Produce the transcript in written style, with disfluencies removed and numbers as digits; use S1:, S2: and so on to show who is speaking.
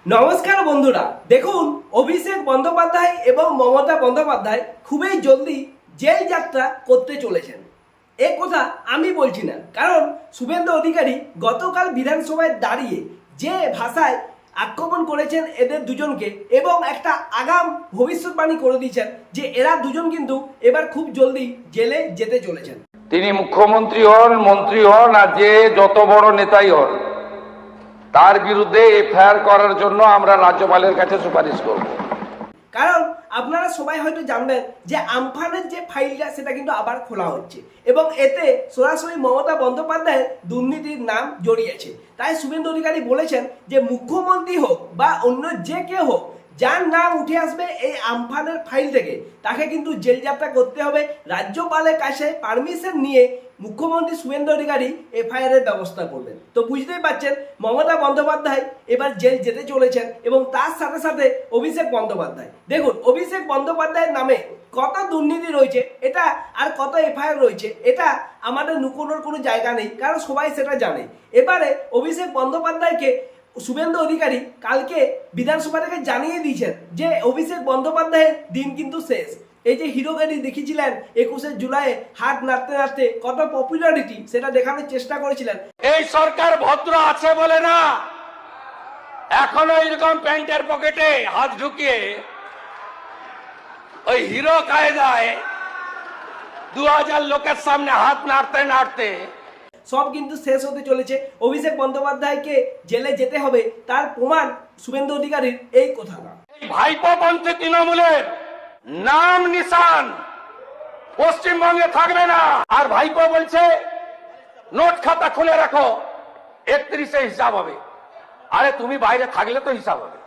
S1: নমস্কার বন্ধুরা, দেখুন অভিষেক বন্দ্যোপাধ্যায় এবং মমতা বন্দ্যোপাধ্যায় খুবই জলদি জেল যাত্রা করতে চলেছেন। এ কথা আমি বলছি না, কারণ শুভেন্দু অধিকারী গতকাল বিধানসভায় দাঁড়িয়ে যে ভাষায় আক্রমণ করেছেন এদের দুজনকে এবং একটা আগাম ভবিষ্যৎবাণী করে দিয়েছেন যে এরা দুজন কিন্তু এবার খুব জলদি জেলে যেতে চলেছেন।
S2: তিনি মুখ্যমন্ত্রী হন, মন্ত্রী হন আর যে যত বড় নেতাই হন, তার বিরুদ্ধে এফআইআর করার জন্য আমরা রাজ্যপালের কাছে সুপারিশ করব।
S1: কারণ আপনারা সবাই হয়তো জানবেন যে আমফানের যে ফাইলটা সেটা কিন্তু আবার খোলা হচ্ছে এবং এতে সরাসরি মমতা বন্দ্যোপাধ্যায়ের দুর্নীতির নাম জড়িয়েছে। তাই শুভেন্দু অধিকারী বলেছেন যে মুখ্যমন্ত্রী হোক বা অন্য যে কেউ হোক, যার নাম উঠে আসবে এই আমফানের ফাইল থেকে, তাকে কিন্তু জেল যাত্রা করতে হবে। রাজ্যপালের কাছে পারমিশন নিয়ে মুখ্যমন্ত্রী শুভেন্দু অধিকারী এফআইআর এর ব্যবস্থা করবেন। তো বুঝতেই পারছেন মমতা বন্দ্যোপাধ্যায় এবার জেল যেতে চলেছেন এবং তার সাথে সাথে অভিষেক বন্দ্যোপাধ্যায়। দেখুন অভিষেক বন্দ্যোপাধ্যায়ের নামে কত দুর্নীতি রয়েছে, এটা আর কত এফআইআর রয়েছে, এটা আমাদের লুকোনোর কোনো জায়গা নেই, কারণ সবাই সেটা জানে। এবারে অভিষেক বন্দ্যোপাধ্যায়কে শুভেন্দু অধিকারী কালকে বিধানসভা থেকে জানিয়ে দিয়েছেন যে অভিষেক বন্দ্যোপাধ্যায়ের দিন কিন্তু শেষ। এই যে হিরো গাড়ি দেখিয়েছিলেন 21শে জুলাই হাত নাড়তে নাড়তে কত পপুলারিটি, সেটা দেখানোর চেষ্টা করেছিলেন।
S2: এই সরকার ভদ্র আছে বলে না, এখনো এরকম প্যান্টের পকেটে হাত ঢুকিয়ে ওই হিরো কায়দায় 2000 লোকের সামনে হাত নাড়তে নাড়তে
S1: সব কিন্তু শেষ হতে চলেছে। অভিষেক বন্দ্যোপাধ্যায়কে জেলে যেতে হবে, তার প্রমাণ শুভেন্দু অধিকারীর এই কথাটা।
S2: ভাইপোপন্থী তৃণমূলের নাম নিশান পশ্চিমবঙ্গে থাকবে না। আর ভাইপো বলছে নোট খাতা খুলে রাখো, 31-এ হিসাব হবে। আরে তুমি বাইরে থাকলে তো হিসাব হবে।